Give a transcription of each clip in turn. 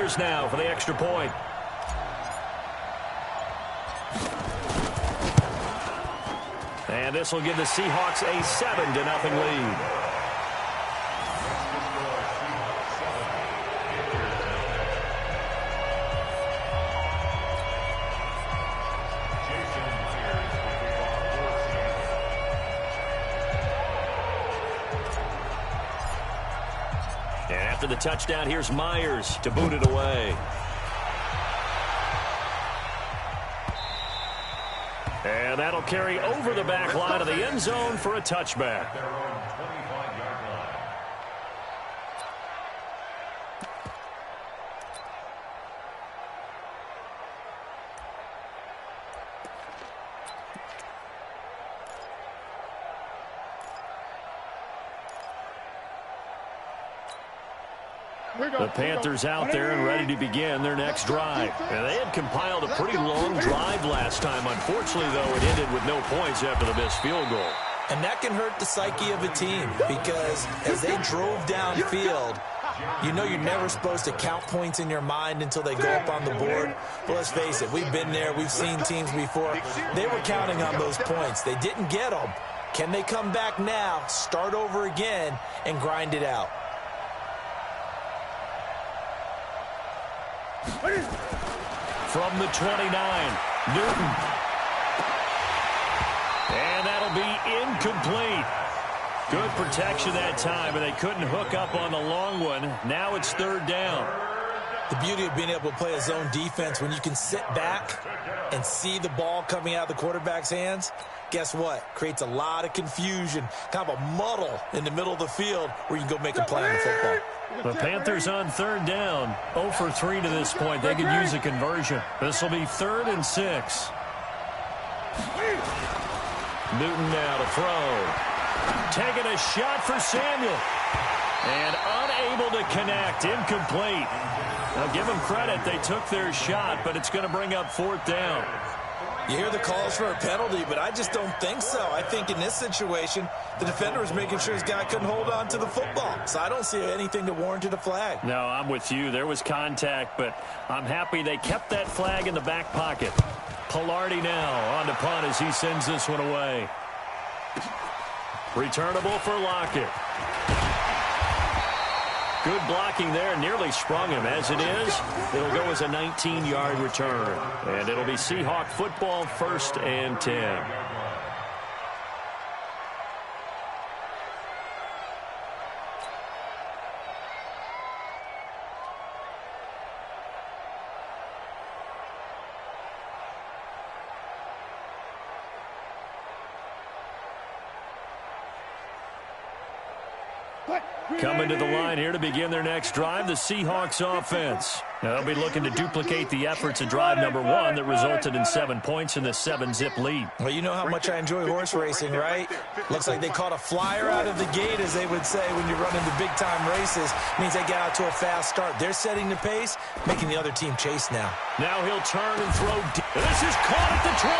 Panthers now for the extra point. And this will give the Seahawks a 7-0 lead. And after the touchdown, here's Myers to boot it away. And that'll carry over the back line of the end zone for a touchback. The Panthers out there and ready to begin their next drive. And they had compiled a pretty long drive last time. Unfortunately, though, it ended with no points after the missed field goal. And that can hurt the psyche of a team because as they drove downfield, you know you're never supposed to count points in your mind until they go up on the board. But let's face it, we've been there. We've seen teams before. They were counting on those points. They didn't get them. Can they come back now, start over again, and grind it out? From the 29, Newton. And that'll be incomplete. Good protection that time, and they couldn't hook up on the long one. Now it's third down. The beauty of being able to play a zone defense when you can sit back and see the ball coming out of the quarterback's hands, guess what? Creates a lot of confusion, kind of a muddle in the middle of the field where you can go make a play on the football. The Panthers on third down, 0 for 3 to this point. They could use a conversion. This will be 3rd and 6. Newton now to throw. Taking a shot for Samuel. And unable to connect. Incomplete. Now give them credit. They took their shot, but it's going to bring up 4th down. You hear the calls for a penalty, but I just don't think so. I think in this situation, the defender was making sure his guy couldn't hold on to the football. So I don't see anything that warranted a flag. No, I'm with you. There was contact, but I'm happy they kept that flag in the back pocket. Pilardi now on to punt as he sends this one away. Returnable for Lockett. Good blocking there. Nearly sprung him. As it is, it'll go as a 19-yard return. And it'll be Seahawk football, 1st and 10. Coming to the line here to begin their next drive, the Seahawks offense. Now they'll be looking to duplicate the efforts of drive number 1 that resulted in 7 points in the 7-zip lead. Well, you know how much I enjoy horse racing, right? Looks like they caught a flyer out of the gate, as they would say when you're running the big-time races. Means they get out to a fast start. They're setting the pace, making the other team chase now. Now he'll turn and throw deep. This is caught at the 20.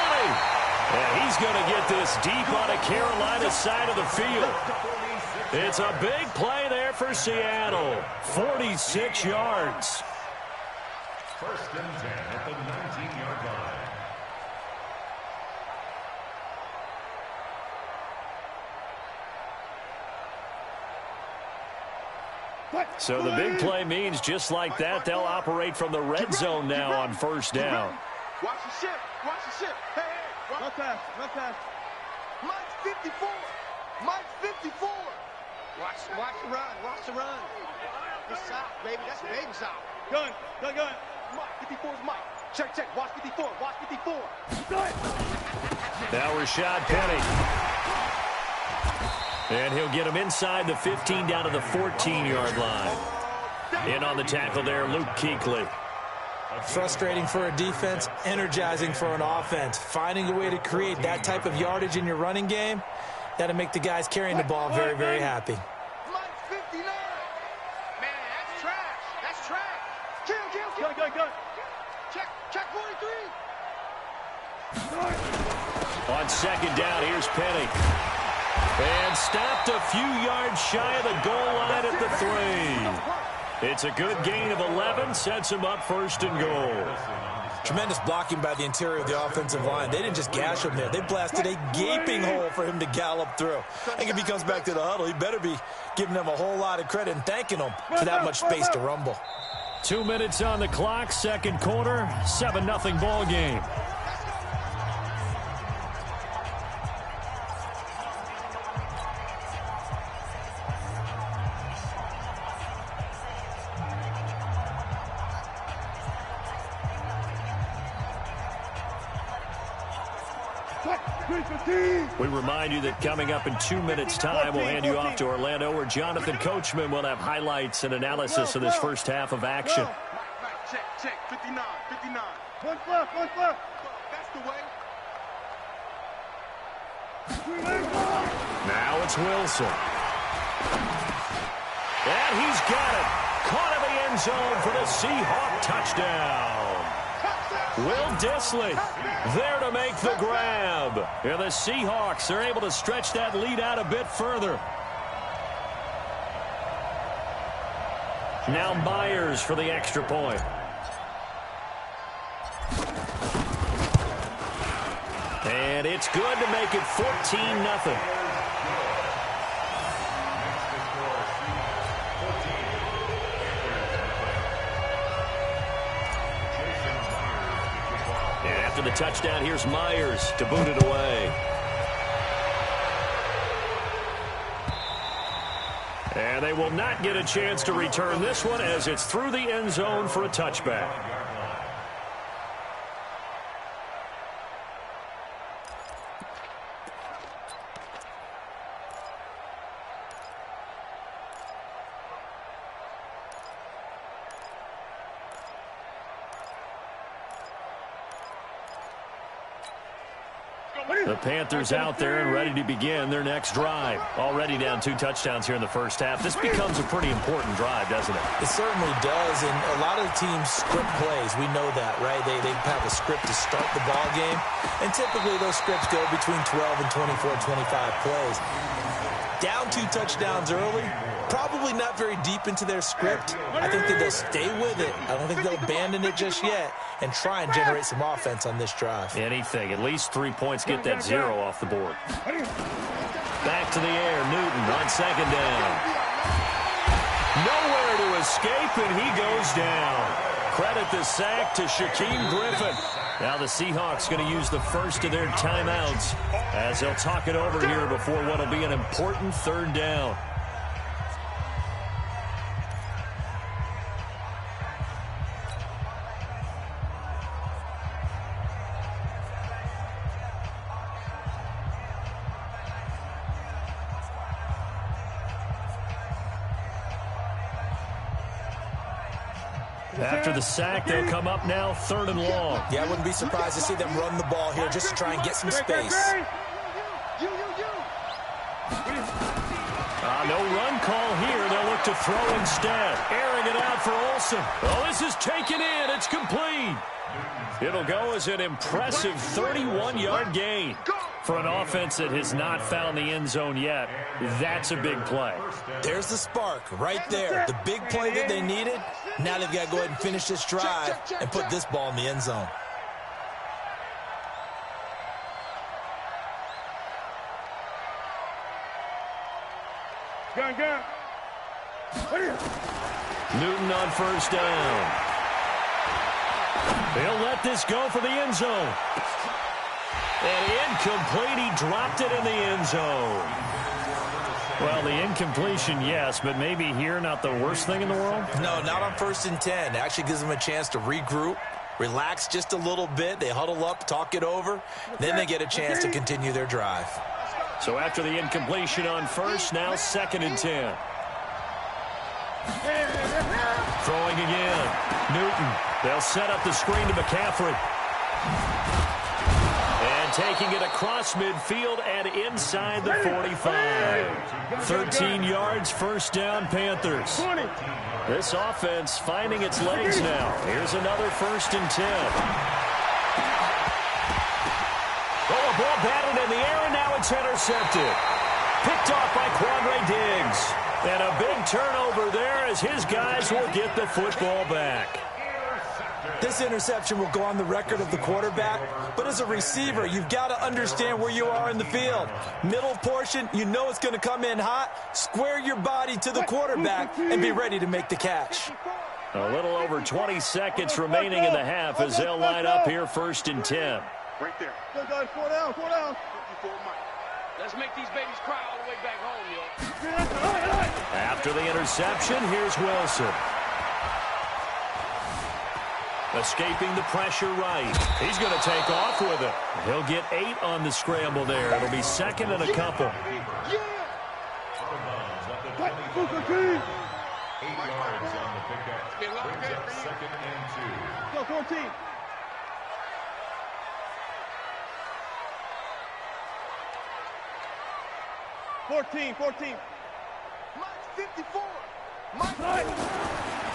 And he's going to get this deep on a Carolina side of the field. It's a big play there for Seattle. 46 yards. 1st and 10 at the 19-yard line. So the big play means just like that, they'll operate from the red zone now on 1st down. Watch the ship. Watch the ship. Hey, hey. Run pass. Run pass. Mike's 54. Mike's 54. Watch the run. Watch the run. It's out, baby. That's baby's out. Gun. Mike, 54 is Mike. Check. Watch 54. Watch 54. Now Rashad Penny. And he'll get him inside the 15 down to the 14-yard line. In on the tackle there, Luke Kuechly. Frustrating for a defense, energizing for an offense. Finding a way to create that type of yardage in your running game, that'll make the guys carrying the ball very, very happy. Mike's 59. Man, that's trash. That's trash. Kill. Gun. Check 43. On 2nd down, here's Penny. And stopped a few yards shy of the goal line at the 3. It's a good gain of 11, sets him up first and goal. Tremendous blocking by the interior of the offensive line. They didn't just gash him there. They blasted a gaping hole for him to gallop through. I think if he comes back to the huddle, he better be giving them a whole lot of credit and thanking them for that much space to rumble. 2 minutes on the clock, second quarter, 7-0 ball game. We remind you that coming up in 2 minutes' time, we'll hand you off to Orlando, where Jonathan Coachman will have highlights and analysis of this first half of action. Check, 59. One foot. That's the way. Now it's Wilson. And he's got it. Caught in the end zone for the Seahawk touchdown. Will Dissly there to make the grab. And the Seahawks are able to stretch that lead out a bit further. Now Myers for the extra point. And it's good to make it 14-0. After the touchdown, here's Myers to boot it away. And they will not get a chance to return this one as it's through the end zone for a touchback. The Panthers out there and ready to begin their next drive. Already down 2 touchdowns here in the first half. This becomes a pretty important drive, doesn't it? It certainly does, and a lot of the teams script plays. We know that, right? They have a script to start the ball game, and typically those scripts go between 12 and 24, 25 plays. Down 2 touchdowns early, probably not very deep into their script. I think that they'll stay with it. I don't think they'll abandon it just yet and try and generate some offense on this drive. Anything. At least 3 points, get that 0 off the board. Back to the air. Newton on second down. Nowhere to escape, and he goes down. Credit the sack to Shaquem Griffin. Now the Seahawks going to use the first of their timeouts as they'll talk it over here before what will be an important third down. After the sack, they'll come up now 3rd and long. Yeah, I wouldn't be surprised to see them run the ball here just to try and get some space. No run call here. They'll look to throw instead. Airing it out for Olsen. Oh, this is taken in. It's complete. It'll go as an impressive 31-yard gain. For an offense that has not found the end zone yet, that's a big play. There's the spark right there. The big play that they needed. Now they've got to go ahead and finish this drive and put this ball in the end zone. Newton on first down. They'll let this go for the end zone. And incomplete. He dropped it in the end zone. Well, the incompletion, yes, but maybe here not the worst thing in the world? No, not on 1st and 10. It actually gives them a chance to regroup, relax just a little bit. They huddle up, talk it over. Then they get a chance to continue their drive. So after the incompletion on first, now 2nd and 10. Throwing again. Newton. They'll set up the screen to McCaffrey. And taking it across midfield and inside the 45. 13 yards, first down, Panthers. This offense finding its legs now. Here's another 1st and 10. Oh, a ball batted in the air, and now it's intercepted. Picked off by Quandre Diggs. And a big turnover there as his guys will get the football back. This interception will go on the record of the quarterback, but as a receiver, you've got to understand where you are in the field. Middle portion, you know it's going to come in hot. Square your body to the quarterback and be ready to make the catch. A little over 20 seconds remaining in the half as they'll line up here 1st and 10. Right there. Go, guys. 4 down. 4 down. Let's make these babies cry all the way back home, yo. After the interception, here's Wilson. Escaping the pressure right. He's going to take off with it. He'll get 8 on the scramble there. It'll be 2nd and a couple. 8 yards on the pickup. Brings up 2nd and 2. Go, 14. Mike's 54.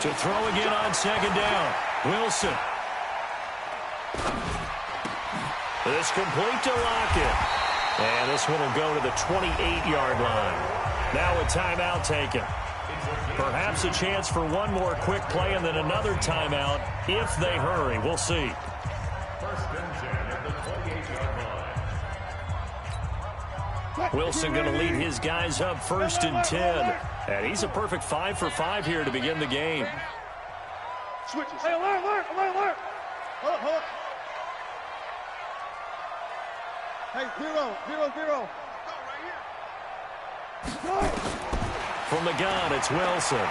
To throw again on 2nd down. Wilson. This complete to Lockett. And this one will go to the 28-yard line. Now a timeout taken. Perhaps a chance for one more quick play and then another timeout if they hurry. We'll see. 1st and 10 at the 28-yard line. Wilson going to lead his guys up 1st and 10. And he's a perfect 5 for 5 here to begin the game. Switches. Hey, alert. Hold up. Hey, 0. From the gun, it's Wilson.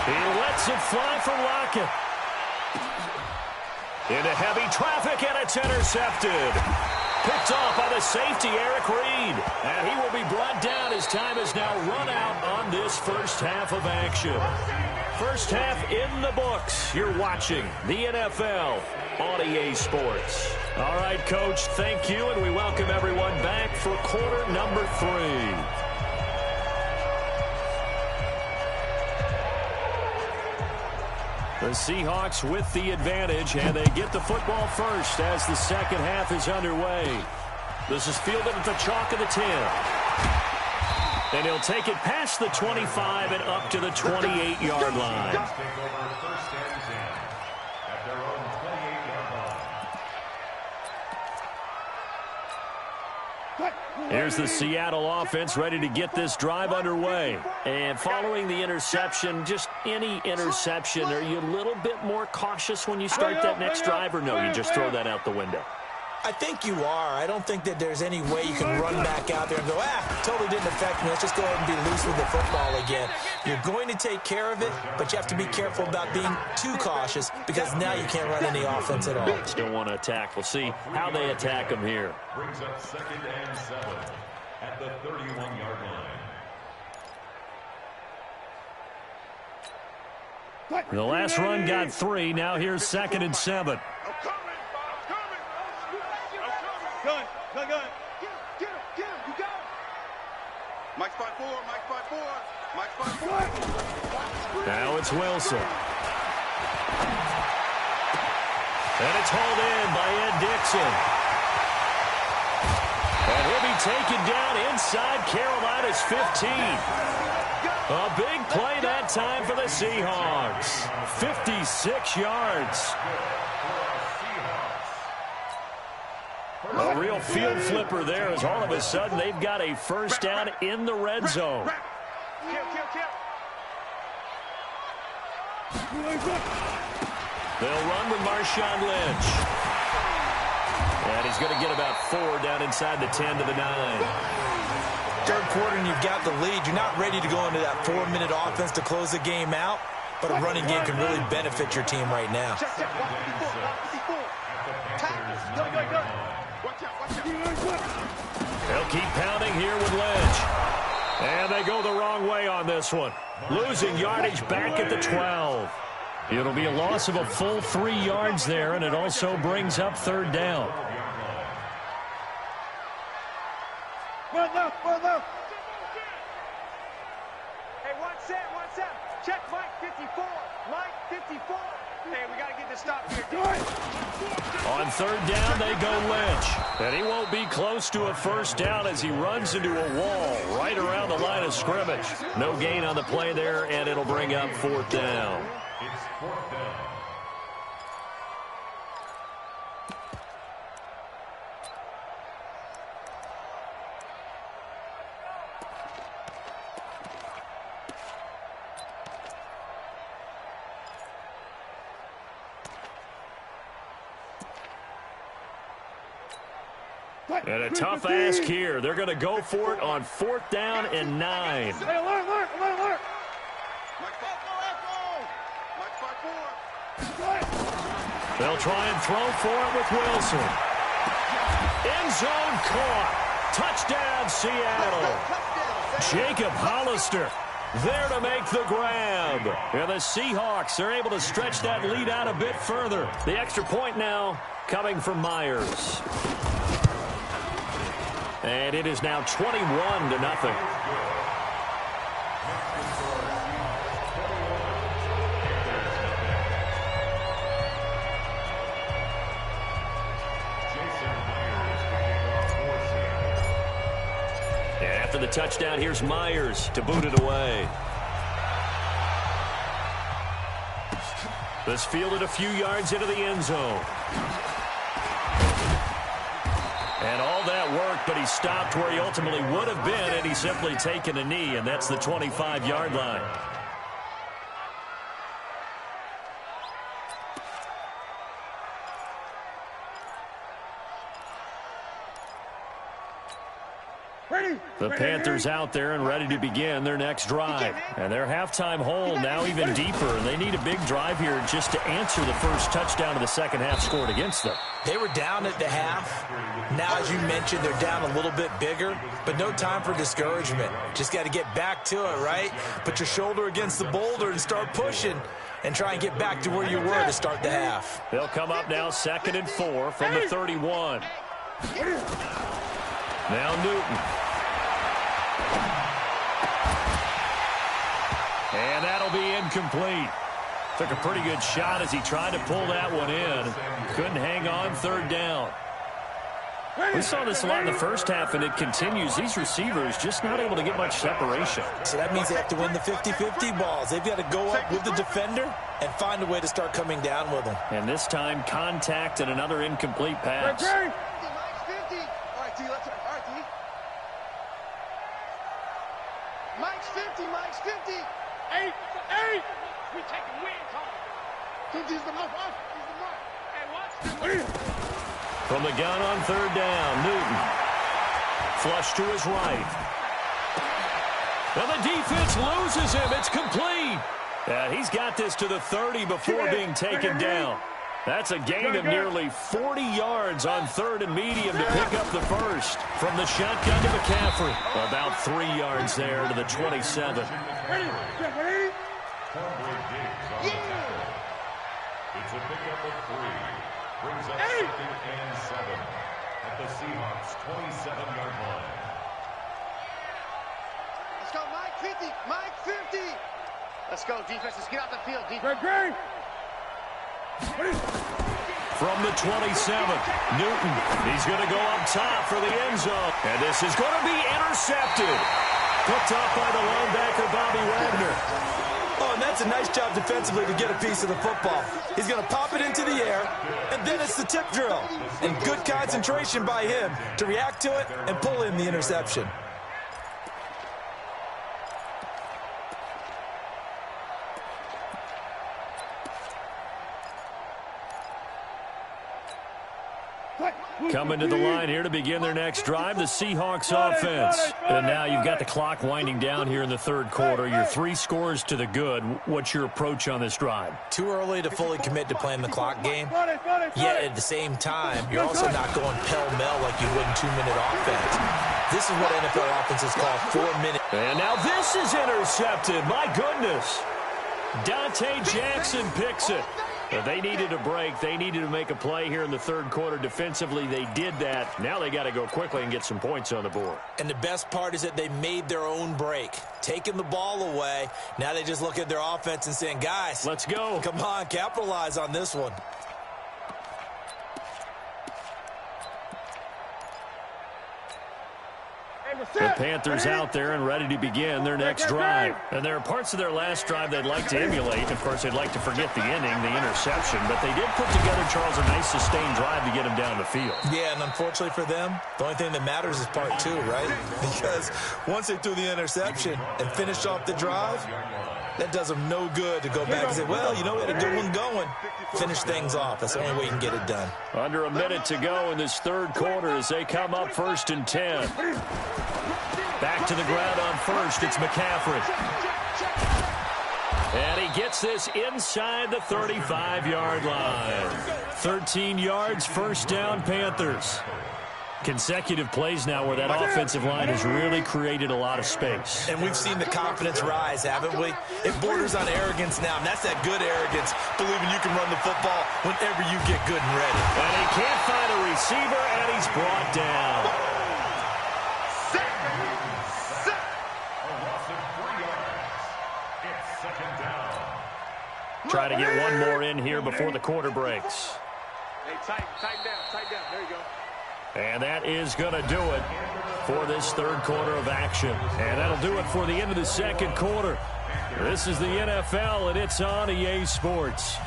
He lets it fly for Lockett. Into heavy traffic, and it's intercepted. Picked off by the safety, Eric Reed. And he will be brought down as time has now run out on this first half of action. First half in the books. You're watching the NFL on EA Sports. All right, Coach, thank you, and we welcome everyone back for quarter number 3. The Seahawks with the advantage, and they get the football first as the second half is underway. This is fielded at the chalk of the 10. And he'll take it past the 25 and up to the 28-yard line. Take over 1st and 10 at their own 28-yard line. Here's the Seattle offense ready to get this drive underway. And following the interception, just any interception, are you a little bit more cautious when you start that next drive, or no, you just throw that out the window? I think you are. I don't think that there's any way you can run back out there and go, totally didn't affect me. Let's just go ahead and be loose with the football again. You're going to take care of it, but you have to be careful about being too cautious because now you can't run any offense at all. Still want to attack. We'll see how they attack them here. Brings up 2nd and 7 at the 31-yard line. The last run got 3. Now here's 2nd and 7. Gun. Get him. You got him. Mike's by 4. Now it's Wilson. And it's hauled in by Ed Dixon. And he'll be taken down inside Carolina's 15. A big play that time for the Seahawks. 56 yards. A real field flipper there as all of a sudden they've got a first down in the red zone. They'll run with Marshawn Lynch. And he's going to get about 4 down inside the 10 to the 9. Third quarter and you've got the lead. You're not ready to go into that 4-minute offense to close the game out, but a running game can really benefit your team right now. They'll keep pounding here with Lynch. And they go the wrong way on this one. Losing yardage back at the 12. It'll be a loss of a full 3 yards there, and it also brings up 3rd down. Run left. Hey, 1 set. Check Mike 54. Hey, we got gotta get the stop here. On third down, they go Lynch. And he won't be close to a first down as he runs into a wall right around the line of scrimmage. No gain on the play there, and it'll bring up fourth down. It's fourth down. And a tough ask here. They're going to go for it on fourth down and 9. Hey, alert. They'll try and throw for it with Wilson. End zone caught. Touchdown, Seattle. Jacob Hollister there to make the grab. And the Seahawks are able to stretch that lead out a bit further. The extra point now coming from Myers. And it is now 21-0. And after the touchdown, here's Myers to boot it away. This fielded a few yards into the end zone. And all that worked, but he stopped where he ultimately would have been, and he's simply taken a knee, and that's the 25-yard line. The Panthers out there and ready to begin their next drive. And their halftime hole now even deeper, and they need a big drive here just to answer the first touchdown of the second half scored against them. They were down at the half. Now, as you mentioned, they're down a little bit bigger, but no time for discouragement. Just got to get back to it, right? Put your shoulder against the boulder and start pushing and try and get back to where you were to start the half. They'll come up now 2nd and 4 from the 31. Now Newton. And that'll be incomplete. Took a pretty good shot as he tried to pull that one in. Couldn't hang on third down. We saw this a lot in the first half, and it continues. These receivers just not able to get much separation. So that means they have to win the 50-50 balls. They've got to go up with the defender and find a way to start coming down with them. And this time, contact and another incomplete pass. Mike's 50. Mike's 50. 8. We taking wins home. He's the mark. He's the mark. Hey, watch. From the gun on third down, Newton. Flush to his right. And the defense loses him. It's complete. Yeah, he's got this to the 30 before being taken down. That's a gain of nearly 40 yards on 3rd and medium to pick up the first. From the shotgun to McCaffrey. About 3 yards there to the 27. Ready? It's a pickup of 3. Brings up 2nd and 7 at the Seahawks' 27-yard line. Let's go, Mike 50. Mike 50. Let's go, defense. Let's get out the field, defense. From the 27, Newton. He's going to go up top for the end zone. And this is going to be intercepted. Picked up by the linebacker, Bobby Wagner. Oh, and that's a nice job defensively to get a piece of the football. He's going to pop it into the air, and then it's the tip drill. And good concentration by him to react to it and pull in the interception. Coming to the line here to begin their next drive, the Seahawks offense. And now you've got the clock winding down here in the third quarter. Your 3 scores to the good. What's your approach on this drive? Too early to fully commit to playing the clock game. Yet at the same time, you're also not going pell-mell like you would in 2-minute offense. This is what NFL offenses call 4 minutes. And now this is intercepted. My goodness. Dante Jackson picks it. They needed a break. They needed to make a play here in the third quarter. Defensively, they did that. Now they got to go quickly and get some points on the board. And the best part is that they made their own break, taking the ball away. Now they just look at their offense and saying, guys, let's go. Come on, capitalize on this one. The Panthers out there and ready to begin their next drive. And there are parts of their last drive they'd like to emulate. Of course, they'd like to forget the inning, the interception. But they did put together, Charles, a nice sustained drive to get him down the field. Yeah, and unfortunately for them, the only thing that matters is part two, right? Because once they threw the interception and finished off the drive, that does them no good to go back and say, well, you know, we had a good one going. Finish things off. That's the only way you can get it done. Under a minute to go in this third quarter as they come up 1st and 10. Back to the ground on first. It's McCaffrey. And he gets this inside the 35-yard line. 13 yards, first down, Panthers. Consecutive plays now where that offensive line has really created a lot of space. And we've seen the confidence rise, haven't we? It borders on arrogance now, and that's that good arrogance, believing you can run the football whenever you get good and ready. And he can't find a receiver, and he's brought down. Try to get one more in here before the quarter breaks. Hey, tighten down. There you go. And that is going to do it for this third quarter of action. And that'll do it for the end of the second quarter. This is the NFL, and it's on EA Sports.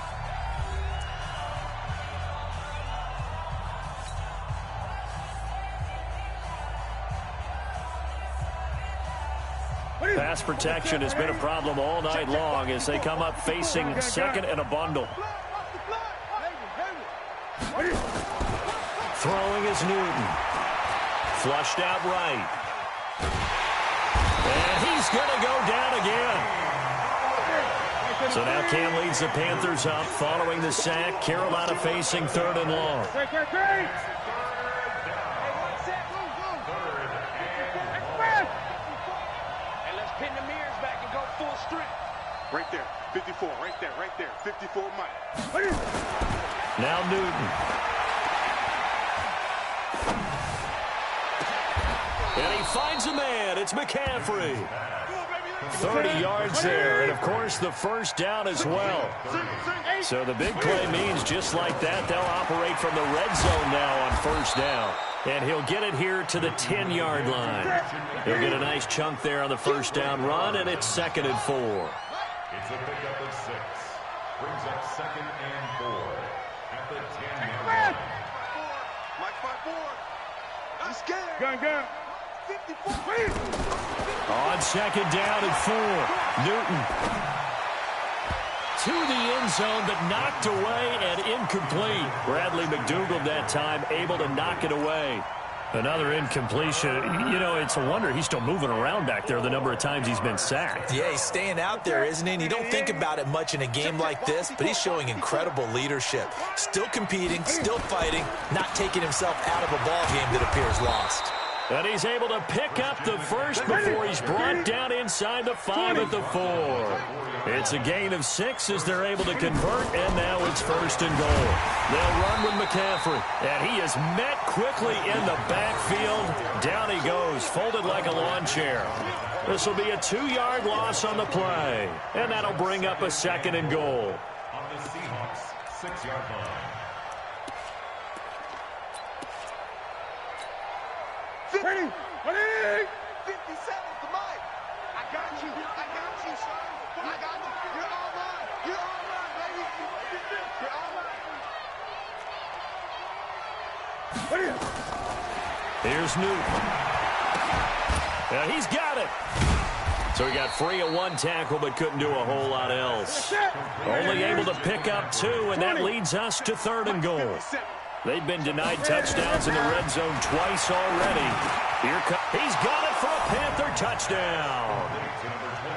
Pass protection has been a problem all night long as they come up facing second and a bundle. Throwing is Newton. Flushed out right. And he's going to go down again. So now Cam leads the Panthers up following the sack. Carolina facing 3rd and long. And let's pin the mirrors back and go full strength. Right there, 54, right there, 54 Mike. Now Newton. And he finds a man. It's McCaffrey. 30 yards there. And, of course, the first down as well. So the big play means just like that, they'll operate from the red zone now on first down. And he'll get it here to the 10-yard line. He'll get a nice chunk there on the first down run, and it's 2nd and 4. It's a pickup of 6. Brings up 2nd and 4 at the 10-yard line. Mike, 5-4. I'm scared. Gun. 54. On 2nd down and 4, Newton to the end zone, but knocked away and incomplete. Bradley McDougald that time able to knock it away. Another incompletion. You know, it's a wonder he's still moving around back there the number of times he's been sacked. Yeah, he's staying out there, isn't he? And you don't think about it much in a game like this, but he's showing incredible leadership. Still competing, still fighting, not taking himself out of a ball game that appears lost. And he's able to pick up the first before he's brought down inside the 5 at the 4. It's a gain of 6 as they're able to convert, and now it's 1st and goal. They'll run with McCaffrey, and he is met quickly in the backfield. Down he goes, folded like a lawn chair. This will be a 2-yard loss on the play, and that'll bring up a 2nd and goal. On the Seahawks 6-yard line. 50. 57 to Mike. I got you, son. I got you. You're all mine. You're all mine, baby. You're all mine. Here's Newton. Now he's got it. So he got free of 1 tackle but couldn't do a whole lot else. Only able to pick up 2, and that leads us to 3rd and goal. They've been denied touchdowns in the red zone twice already. He's got it for a Panther touchdown.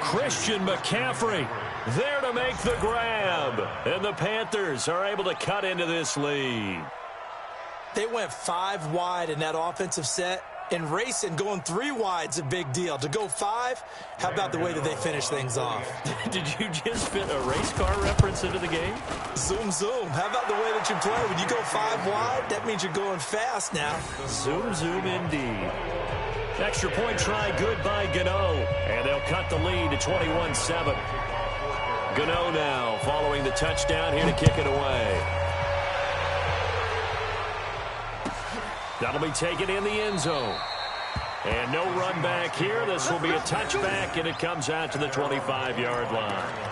Christian McCaffrey there to make the grab. And the Panthers are able to cut into this lead. They went 5 wide in that offensive set, In racing, going 3 wide's a big deal. To go 5, how about the way that they finish things off? Did you just fit a race car reference into the game? Zoom, zoom. How about the way that you play? When you go 5 wide, that means you're going fast now. Zoom, zoom indeed. Extra point try good by Gano. And they'll cut the lead to 21-7. Gano now following the touchdown here to kick it away. That'll be taken in the end zone. And no run back here. This will be a touchback, and it comes out to the 25-yard line.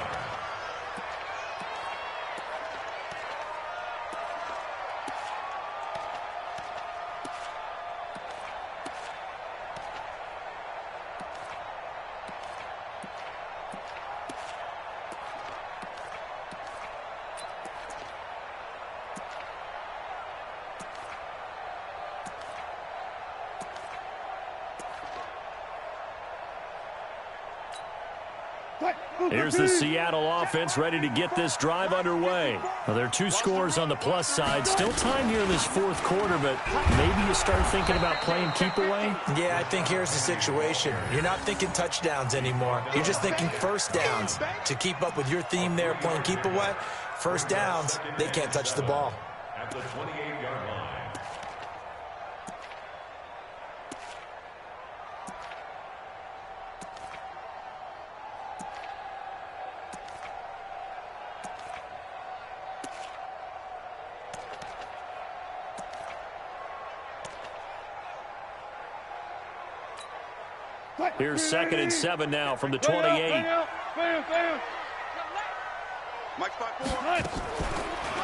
Here's the Seattle offense ready to get this drive underway. Well, there are 2 scores on the plus side. Still time here in this 4th quarter, but maybe you start thinking about playing keep away? Yeah, I think here's the situation. You're not thinking touchdowns anymore. You're just thinking first downs. To keep up with your theme there, playing keep away, first downs, they can't touch the ball. At the 28-yard line. Here's 2nd and 7 now from the 28.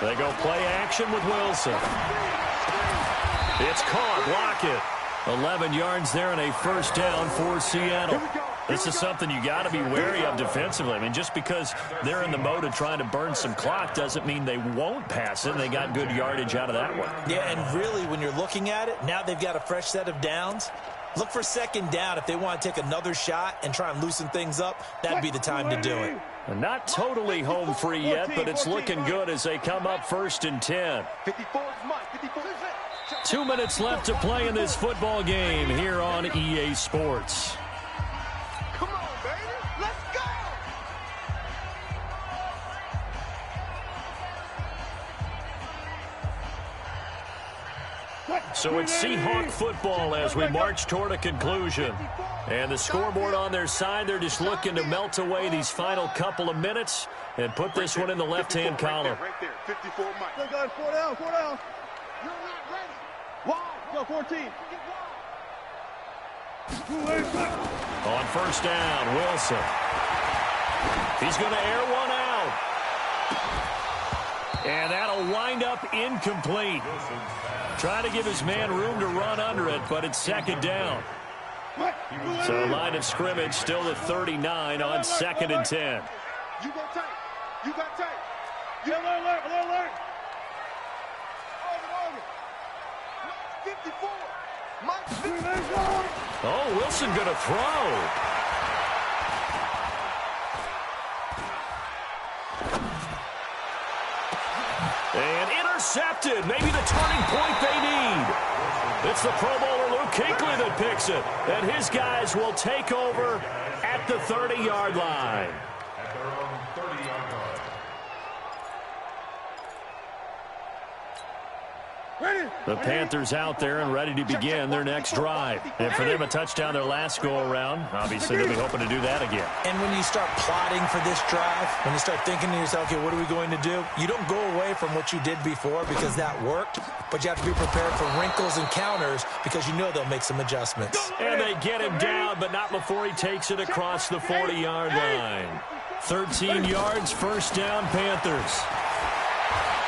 They go play action with Wilson. It's caught. Lockett. 11 yards there and a first down for Seattle. This is something you got to be wary of defensively. I mean, just because they're in the mode of trying to burn some clock doesn't mean they won't pass it. They got good yardage out of that one. Yeah, and really, when you're looking at it, now they've got a fresh set of downs. Look for 2nd down. If they want to take another shot and try and loosen things up, that'd be the time to do it. And not totally home free yet, but it's looking good as they come up 1st and 10. 2 minutes left to play in this football game here on EA Sports. Come on, baby. Let's go. So it's Seahawk football as we march toward a conclusion. And the scoreboard on their side, they're just looking to melt away these final couple of minutes and put this one in the left-hand column. Right there, 54 Mike. Go, guys, 4 down, 4 down. You're not ready. Wow, go 14. On first down, Wilson. He's going to air one out. And that'll wind up incomplete. Trying to give his man room to run under it, but it's 2nd down. So line of scrimmage still at 39 on 2nd and 10. You go tight. You got tight. You alert. 54. Mike 54. Oh, Wilson going to throw. And intercepted. Maybe the turning point they need. It's the Pro Bowler Luke Kuechly that picks it. And his guys will take over at the 30-yard line. At their own 30-yard line. The Panthers out there and ready to begin their next drive. And for them, a touchdown their last go-around. Obviously, they'll be hoping to do that again. And when you start plotting for this drive, when you start thinking to yourself, okay, what are we going to do? You don't go away from what you did before because that worked, but you have to be prepared for wrinkles and counters because you know they'll make some adjustments. And they get him down, but not before he takes it across the 40-yard line. 13 yards, first down, Panthers.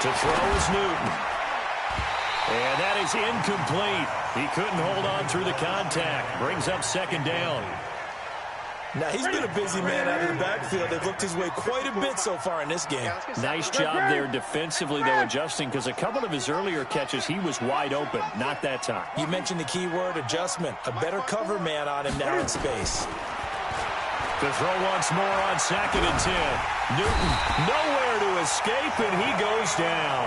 To throw is Newton. And that is incomplete. He couldn't hold on through the contact. Brings up 2nd down. Now, he's been a busy man out of the backfield. They've looked his way quite a bit so far in this game. Nice job there defensively, though, adjusting, because a couple of his earlier catches, he was wide open. Not that time. You mentioned the key word, adjustment. A better cover man on him now in space. To throw once more on 2nd and 10. Newton nowhere to escape, and he goes down.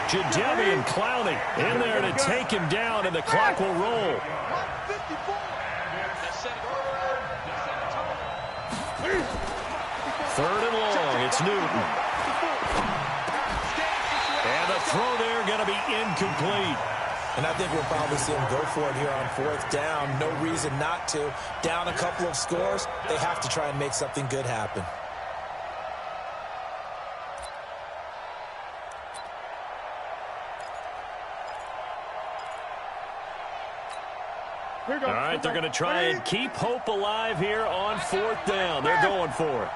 Jadeveon Clowney in there to take him down, and the clock will roll. Third and long. It's Newton. And the throw there going to be incomplete. And I think we'll probably see him go for it here on fourth down. No reason not to. Down a couple of scores, they have to try and make something good happen. All right, they're going to try and keep hope alive here on fourth down. They're going for it.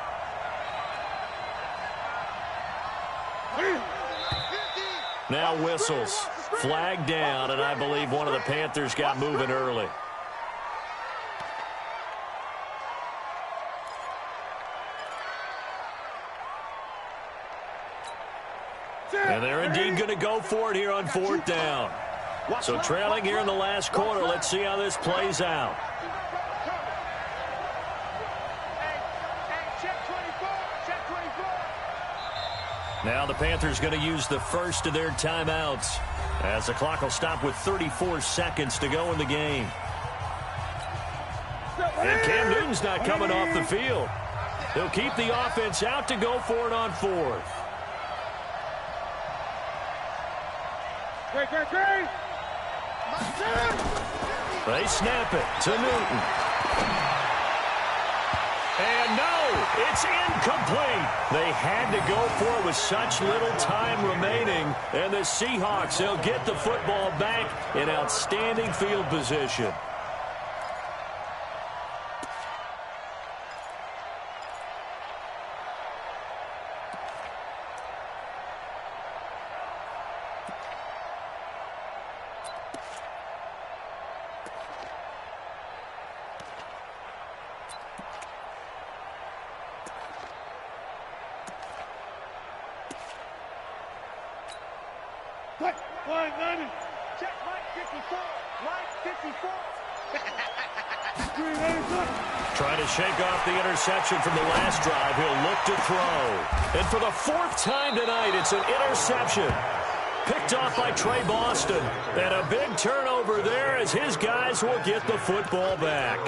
Now whistles. Flag down, and I believe one of the Panthers got moving early. And they're indeed going to go for it here on fourth down. So trailing here in the last quarter. Let's see how this plays out. Now the Panthers going to use the first of their timeouts, as the clock will stop with 34 seconds to go in the game. And Cam Newton's not coming off the field. He'll keep the offense out to go for it on fourth. They snap it to Newton. And no, it's incomplete. They had to go for it with such little time remaining. And the Seahawks, they'll get the football back in outstanding field position. Trying to shake off the interception from the last drive. He'll look to throw. And for the fourth time tonight, it's an interception. Picked off by Trey Boston. And a big turnover there as his guys will get the football back.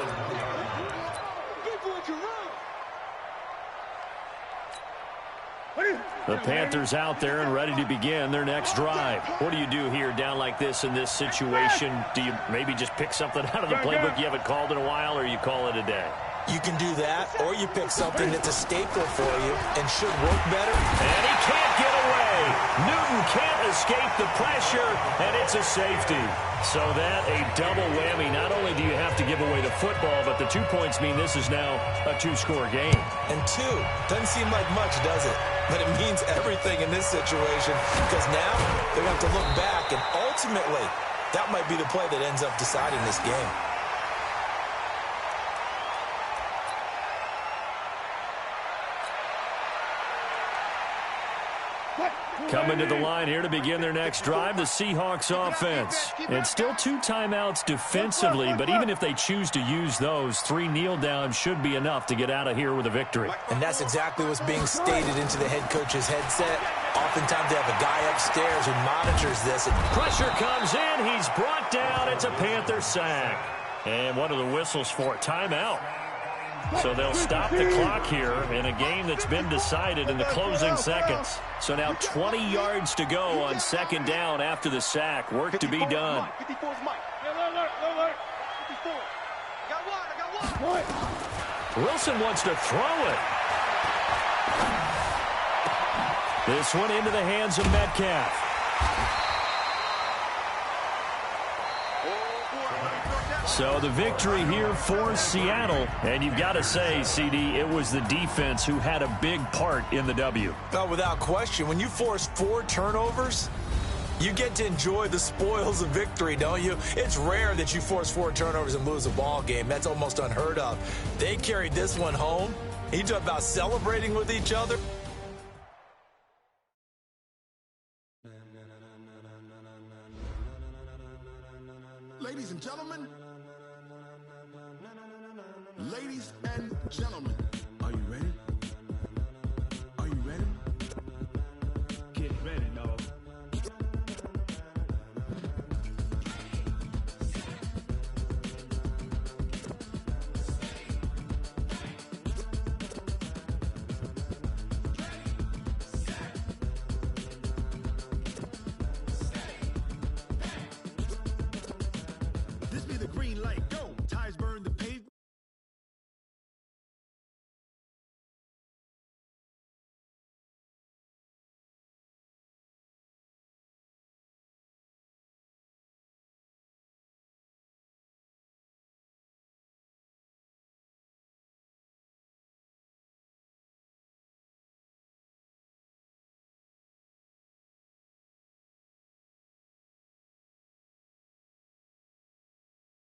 The Panthers out there and ready to begin their next drive. What do you do here down like this in this situation? Do you maybe just pick something out of the playbook you haven't called in a while, or you call it a day? You can do that, or you pick something that's a staple for you and should work better. And he can't get away. Newton can't escape the pressure, and it's a safety. So that a double whammy. Not only do you have to give away the football, but the 2 points mean this is now a two-score game. And two, doesn't seem like much, does it? But it means everything in this situation, because now they're going to have to look back, and ultimately, that might be the play that ends up deciding this game. Coming to the line here to begin their next drive, the Seahawks offense. And still 2 timeouts defensively, but even if they choose to use those, 3 kneel downs should be enough to get out of here with a victory. And that's exactly what's being stated into the head coach's headset. Oftentimes they have a guy upstairs who monitors this. Pressure comes in. He's brought down. It's a Panther sack. And one of the whistles for a timeout. So they'll stop the clock here in a game that's been decided in the closing seconds. So now 20 yards to go on second down after the sack. Work to be done. Wilson wants to throw it. This one into the hands of Metcalf. So the victory here for Seattle. And you've got to say, CD, it was the defense who had a big part in the W. Oh, without question. When you force 4 turnovers, you get to enjoy the spoils of victory, don't you? It's rare that you force 4 turnovers and lose a ball game. That's almost unheard of. They carried this one home. You talk about celebrating with each other. Ladies and gentlemen. Ladies and gentlemen, are you ready?